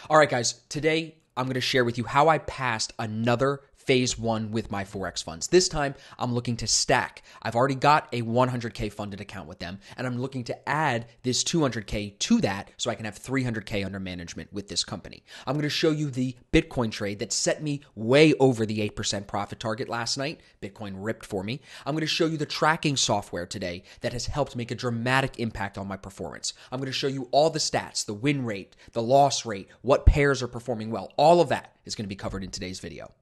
All right, guys, today I'm going to share with you how I passed another phase one with my Forex funds. This time, I'm looking to stack. I've already got a 100K funded account with them, and I'm looking to add this 200K to that so I can have 300K under management with this company. I'm going to show you the Bitcoin trade that set me way over the 8% profit target last night. Bitcoin ripped for me. I'm going to show you the tracking software today that has helped make a dramatic impact on my performance. I'm going to show you all the stats, the win rate, the loss rate, what pairs are performing well. All of that is going to be covered in today's video.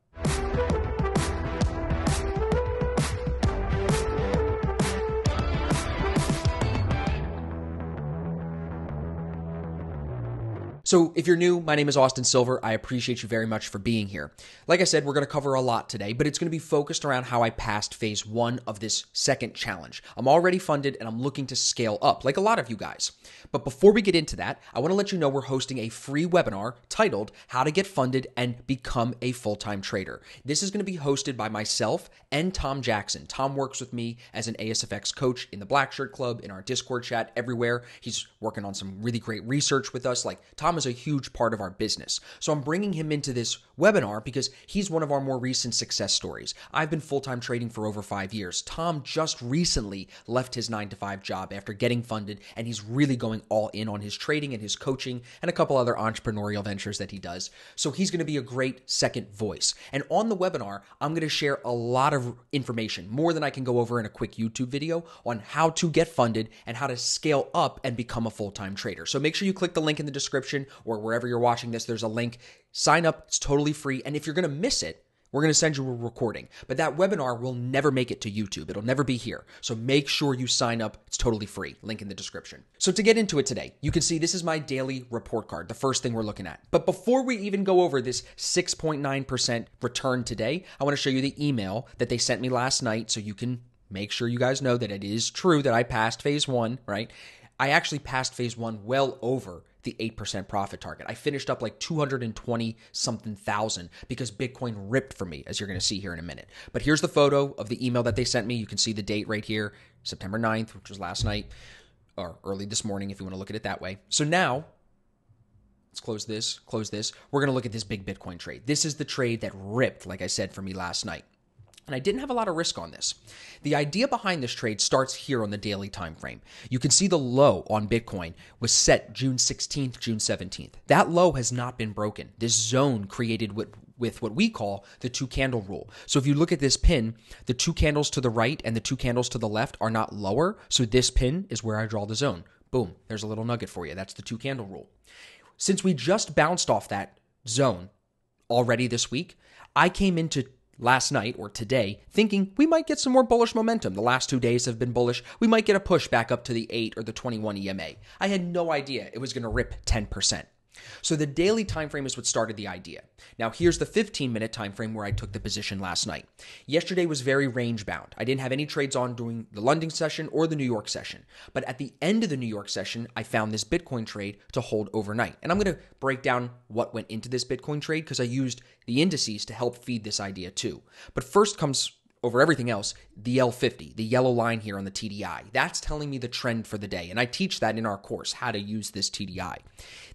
So if you're new, my name is Austin Silver. I appreciate you very much for being here. Like I said, we're going to cover a lot today, but it's going to be focused around how I passed phase one of this second challenge. I'm already funded and I'm looking to scale up, like a lot of you guys. But before we get into that, I want to let you know we're hosting a free webinar titled How to Get Funded and Become a Full-Time Trader. This is going to be hosted by myself and Tom Jackson. Tom works with me as an ASFX coach in the Black Shirt Club, in our Discord chat, everywhere. He's working on some really great research with us. Like, Tom is a huge part of our business. So I'm bringing him into this webinar because he's one of our more recent success stories. I've been full-time trading for over 5 years. Tom just recently left his 9-to-5 job after getting funded, and he's really going all in on his trading and his coaching and a couple other entrepreneurial ventures that he does. So he's going to be a great second voice. And on the webinar, I'm going to share a lot of information, more than I can go over in a quick YouTube video, on how to get funded and how to scale up and become a full-time trader. So make sure you click the link in the description or wherever you're watching this. There's a link. Sign up. It's totally free. And if you're going to miss it, we're going to send you a recording. But that webinar will never make it to YouTube. It'll never be here. So make sure you sign up. It's totally free. Link in the description. So to get into it today, you can see this is my daily report card, the first thing we're looking at. But before we even go over this 6.9% return today, I want to show you the email that they sent me last night so you can make sure you guys know that it is true that I passed phase one, right? I actually passed phase one well over the 8% profit target. I finished up like 220 something thousand because Bitcoin ripped for me, as you're going to see here in a minute. But here's the photo of the email that they sent me. You can see the date right here, September 9th, which was last night, or early this morning if you want to look at it that way. So now, let's close this. We're going to look at this big Bitcoin trade. This is the trade that ripped, like I said, for me last night. And I didn't have a lot of risk on this. The idea behind this trade starts here on the daily time frame. You can see the low on Bitcoin was set June 16th, June 17th. That low has not been broken. This zone created with what we call the two candle rule. So if you look at this pin, the two candles to the right and the two candles to the left are not lower. So this pin is where I draw the zone. Boom, there's a little nugget for you. That's the two candle rule. Since we just bounced off that zone already this week, I came into last night or today thinking we might get some more bullish momentum. The last 2 days have been bullish. We might get a push back up to the 8 or the 21 EMA. I had no idea it was going to rip 10%. So the daily time frame is what started the idea. Now here's the 15-minute time frame where I took the position last night. Yesterday was very range bound. I didn't have any trades on during the London session or the New York session. But at the end of the New York session, I found this Bitcoin trade to hold overnight. And I'm going to break down what went into this Bitcoin trade because I used the indices to help feed this idea too. But first comes, over everything else, the L50, the yellow line here on the TDI. That's telling me the trend for the day. And I teach that in our course, how to use this TDI.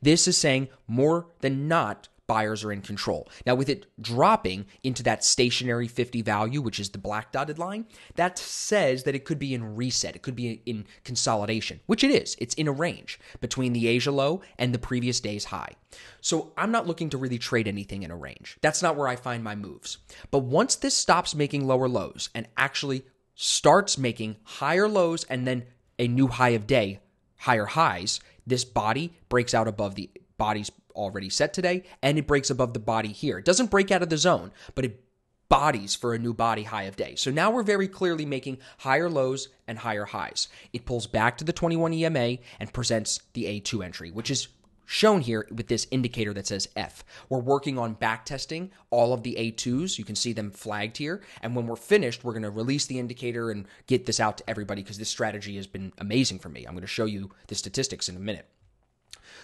This is saying more than not, buyers are in control. Now, with it dropping into that stationary 50 value, which is the black dotted line, that says that it could be in reset. It could be in consolidation, which it is. It's in a range between the Asia low and the previous day's high. So I'm not looking to really trade anything in a range. That's not where I find my moves. But once this stops making lower lows and actually starts making higher lows and then a new high of day, higher highs, this body breaks out above the body's already set today, and it breaks above the body here. It doesn't break out of the zone, but it bodies for a new body high of day. So now we're very clearly making higher lows and higher highs. It pulls back to the 21 EMA and presents the A2 entry, which is shown here with this indicator that says F. We're working on back testing all of the A2s. You can see them flagged here. And when we're finished, we're going to release the indicator and get this out to everybody because this strategy has been amazing for me. I'm going to show you the statistics in a minute.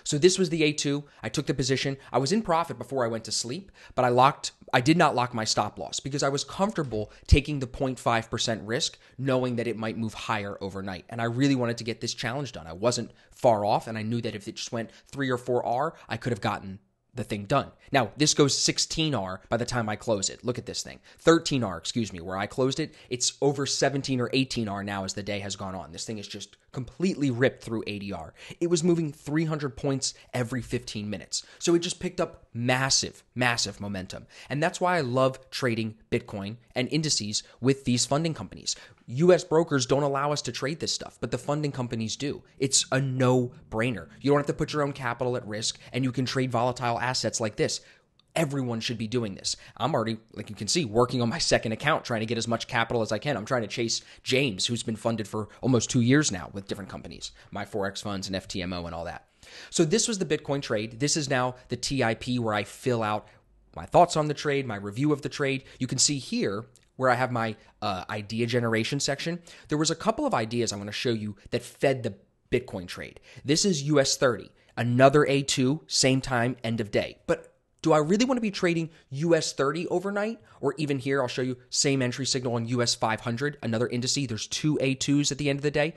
So this was the A2. I took the position. I was in profit before I went to sleep, but I did not lock my stop loss because I was comfortable taking the 0.5% risk, knowing that it might move higher overnight. And I really wanted to get this challenge done. I wasn't far off, and I knew that if it just went 3 or 4 R, I could have gotten the thing done. Now, this goes 16R by the time I close it. Look at this thing. 13R, where I closed it. It's over 17 or 18R now as the day has gone on. This thing is just completely ripped through 80R. It was moving 300 points every 15 minutes. So it just picked up massive, massive momentum. And that's why I love trading Bitcoin and indices with these funding companies. US brokers don't allow us to trade this stuff, but the funding companies do. It's a no-brainer. You don't have to put your own capital at risk, and you can trade volatile assets like this. Everyone should be doing this. I'm already, like you can see, working on my second account, trying to get as much capital as I can. I'm trying to chase James, who's been funded for almost 2 years now with different companies, my Forex funds and FTMO and all that. So this was the Bitcoin trade. This is now the TIP where I fill out my thoughts on the trade, my review of the trade. You can see here where I have my idea generation section. There was a couple of ideas I'm going to show you that fed the Bitcoin trade. This is US 30, another A2, same time, end of day. But do I really want to be trading US 30 overnight? Or even here, I'll show you same entry signal on US 500, another indice. There's two A2s at the end of the day.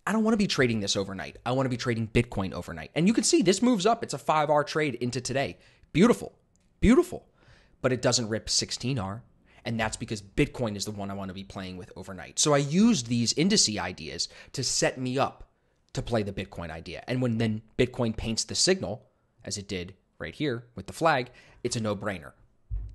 I don't want to be trading this overnight. I want to be trading Bitcoin overnight. And you can see this moves up. It's a 5R trade into today. Beautiful, beautiful. But it doesn't rip 16R. And that's because Bitcoin is the one I want to be playing with overnight. So I used these indice ideas to set me up to play the Bitcoin idea. And when then Bitcoin paints the signal, as it did right here with the flag, it's a no-brainer.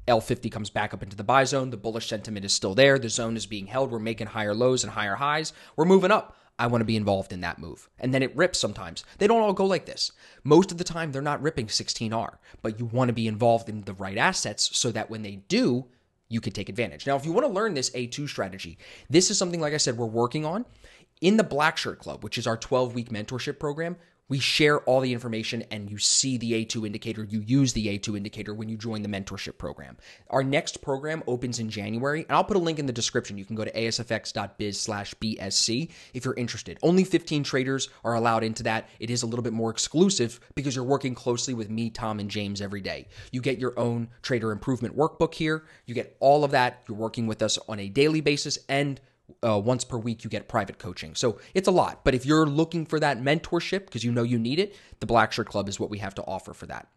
L50 comes back up into the buy zone. The bullish sentiment is still there. The zone is being held. We're making higher lows and higher highs. We're moving up. I want to be involved in that move. And then it rips sometimes. They don't all go like this. Most of the time, they're not ripping 16R. But you want to be involved in the right assets so that when they do, you can take advantage. Now, if you want to learn this A2 strategy, this is something, like I said, we're working on. In the Black Shirt Club, which is our 12-week mentorship program, we share all the information and you see the A2 indicator. You use the A2 indicator when you join the mentorship program. Our next program opens in January, and I'll put a link in the description. You can go to asfx.biz/BSC if you're interested. Only 15 traders are allowed into that. It is a little bit more exclusive because you're working closely with me, Tom, and James every day. You get your own trader improvement workbook here. You get all of that. You're working with us on a daily basis, and once per week, you get private coaching. So it's a lot. But if you're looking for that mentorship because you know you need it, the Black Shirt Club is what we have to offer for that.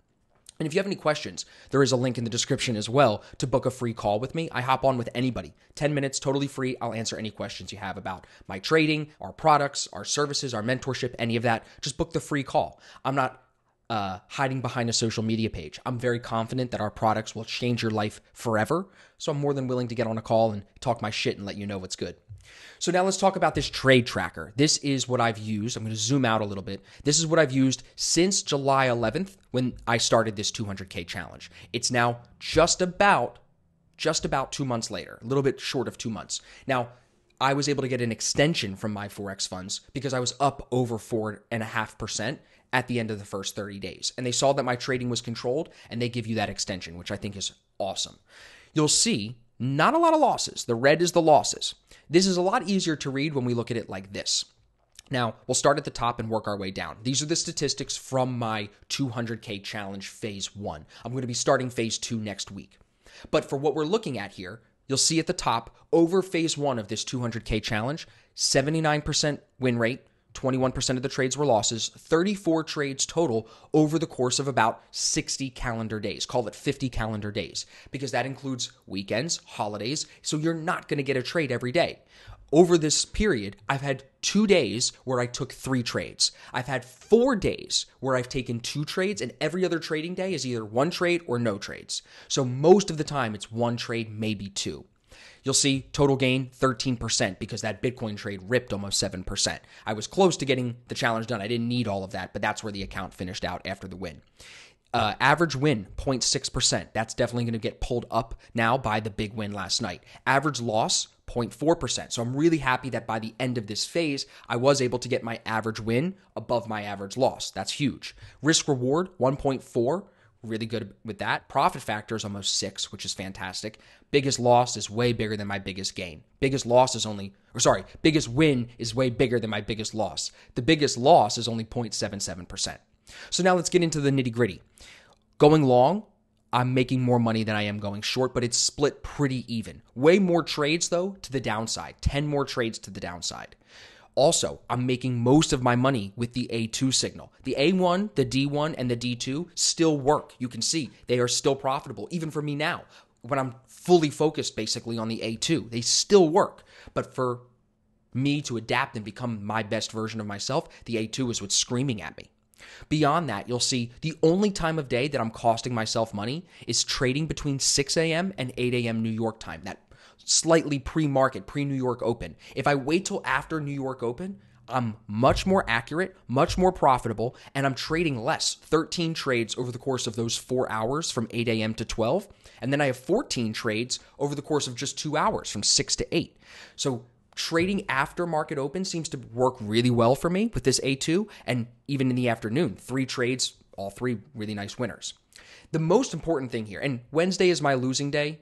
And if you have any questions, there is a link in the description as well to book a free call with me. I hop on with anybody. 10 minutes, totally free. I'll answer any questions you have about my trading, our products, our services, our mentorship, any of that. Just book the free call. I'm not hiding behind a social media page. I'm very confident that our products will change your life forever. So I'm more than willing to get on a call and talk my shit and let you know what's good. So now let's talk about this trade tracker. This is what I've used. I'm going to zoom out a little bit. This is what I've used since July 11th when I started this 200K challenge. It's now just about 2 months later, a little bit short of 2 months. Now, I was able to get an extension from my Forex funds because I was up over 4.5% at the end of the first 30 days. And they saw that my trading was controlled, and they give you that extension, which I think is awesome. You'll see not a lot of losses. The red is the losses. This is a lot easier to read when we look at it like this. Now, we'll start at the top and work our way down. These are the statistics from my 200K challenge phase 1. I'm going to be starting phase 2 next week. But for what we're looking at here, you'll see at the top, over phase 1 of this 200K challenge, 79% win rate, 21% of the trades were losses, 34 trades total over the course of about 60 calendar days. Call it 50 calendar days, because that includes weekends, holidays, so you're not going to get a trade every day. Over this period, I've had 2 days where I took 3 trades. I've had 4 days where I've taken 2 trades, and every other trading day is either 1 trade or no trades. So most of the time, it's 1 trade, maybe 2. You'll see total gain 13% because that Bitcoin trade ripped almost 7%. I was close to getting the challenge done. I didn't need all of that, but that's where the account finished out after the win. Average win, 0.6%. That's definitely going to get pulled up now by the big win last night. Average loss, 0.4%. So I'm really happy that by the end of this phase, I was able to get my average win above my average loss. That's huge. Risk reward, 1.4. Really good with that. Profit factor is almost 6, which is fantastic. Biggest loss is way bigger than my biggest gain. Biggest win is way bigger than my biggest loss. The biggest loss is only 0.77%. So now let's get into the nitty gritty. Going long, I'm making more money than I am going short, but it's split pretty even. Way more trades though to the downside. 10 more trades to the downside. Also, I'm making most of my money with the A2 signal. The A1, the D1, and the D2 still work. You can see they are still profitable, even for me now, when I'm fully focused basically on the A2. They still work. But for me to adapt and become my best version of myself, the A2 is what's screaming at me. Beyond that, you'll see the only time of day that I'm costing myself money is trading between 6 a.m. and 8 a.m. New York time, that slightly pre-market, pre-New York open. If I wait till after New York open, I'm much more accurate, much more profitable, and I'm trading less. 13 trades over the course of those 4 hours from 8 a.m. to 12. And then I have 14 trades over the course of just 2 hours from 6 to 8. So trading after market open seems to work really well for me with this A2, and even in the afternoon, 3 trades, all 3 really nice winners. The most important thing here, and Wednesday is my losing day,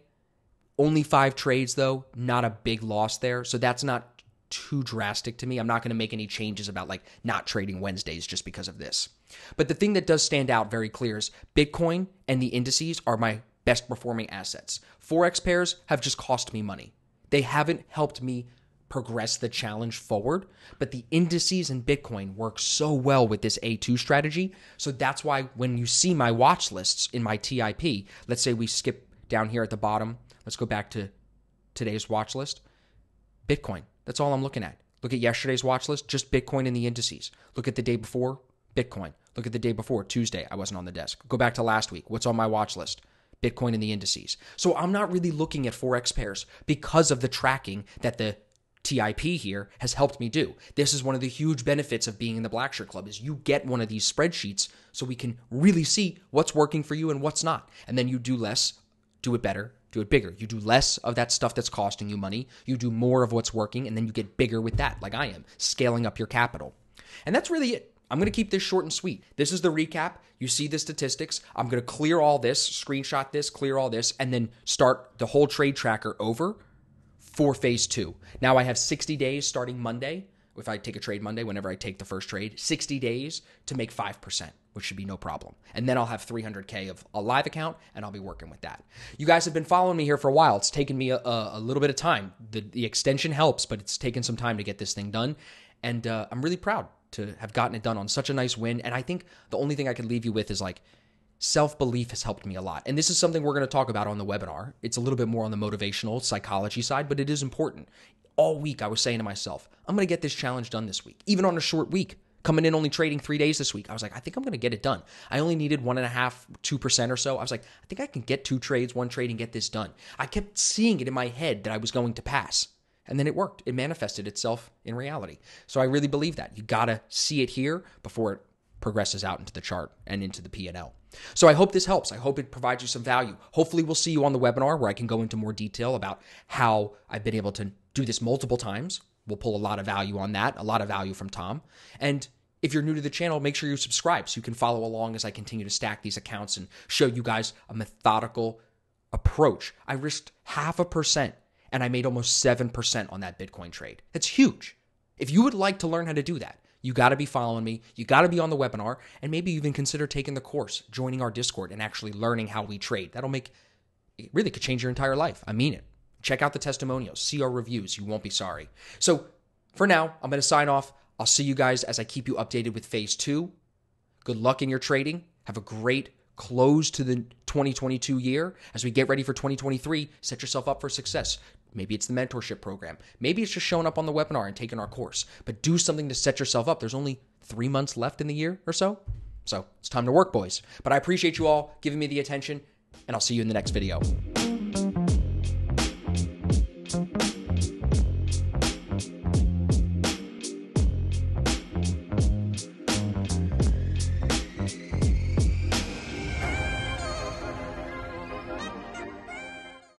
only 5 trades though, not a big loss there, so that's not too drastic to me. I'm not going to make any changes about like not trading Wednesdays just because of this. But the thing that does stand out very clear is Bitcoin and the indices are my best performing assets. Forex pairs have just cost me money. They haven't helped me progress the challenge forward, but the indices and Bitcoin work so well with this A2 strategy. So that's why when you see my watch lists in my TIP, let's say we skip down here at the bottom, let's go back to today's watch list, Bitcoin. That's all I'm looking at. Look at yesterday's watch list, just Bitcoin and the indices. Look at the day before, Bitcoin. Look at the day before, Tuesday, I wasn't on the desk. Go back to last week. What's on my watch list? Bitcoin and the indices. So I'm not really looking at Forex pairs because of the tracking that the TIP here has helped me do. This is one of the huge benefits of being in the Blackshirt Club is you get one of these spreadsheets so we can really see what's working for you and what's not. And then you do less, do it better, do it bigger. You do less of that stuff that's costing you money. You do more of what's working, and then you get bigger with that, like I am, scaling up your capital. And that's really it. I'm going to keep this short and sweet. This is the recap. You see the statistics. I'm going to clear all this, screenshot this, clear all this, and then start the whole trade tracker over for phase 2. Now I have 60 days starting Monday. If I take a trade Monday, whenever I take the first trade, 60 days to make 5%, which should be no problem. And then I'll have 300K of a live account, and I'll be working with that. You guys have been following me here for a while. It's taken me a little bit of time. The extension helps, but it's taken some time to get this thing done. And I'm really proud to have gotten it done on such a nice win. And I think the only thing I could leave you with is like, self-belief has helped me a lot. And this is something we're going to talk about on the webinar. It's a little bit more on the motivational psychology side, but it is important. All week I was saying to myself, I'm going to get this challenge done this week. Even on a short week, coming in only trading 3 days this week, I was like, I think I'm going to get it done. I only needed 1.5%, 2% or so. I was like, I think I can get 2 trades, 1 trade and get this done. I kept seeing it in my head that I was going to pass. And then it worked. It manifested itself in reality. So I really believe that. You got to see it here before it progresses out into the chart and into the P&L. So I hope this helps. I hope it provides you some value. Hopefully we'll see you on the webinar where I can go into more detail about how I've been able to do this multiple times. We'll pull a lot of value on that, a lot of value from Tom. And if you're new to the channel, make sure you subscribe so you can follow along as I continue to stack these accounts and show you guys a methodical approach. I risked 0.5% and I made almost 7% on that Bitcoin trade. That's huge. If you would like to learn how to do that, you got to be following me. You got to be on the webinar and maybe even consider taking the course, joining our Discord and actually learning how we trade. It really could change your entire life. I mean it. Check out the testimonials, see our reviews. You won't be sorry. So for now, I'm going to sign off. I'll see you guys as I keep you updated with phase 2. Good luck in your trading. Have a great close to the 2022 year. As we get ready for 2023, set yourself up for success. Maybe it's the mentorship program. Maybe it's just showing up on the webinar and taking our course. But do something to set yourself up. There's only 3 months left in the year or so. So it's time to work, boys. But I appreciate you all giving me the attention, and I'll see you in the next video.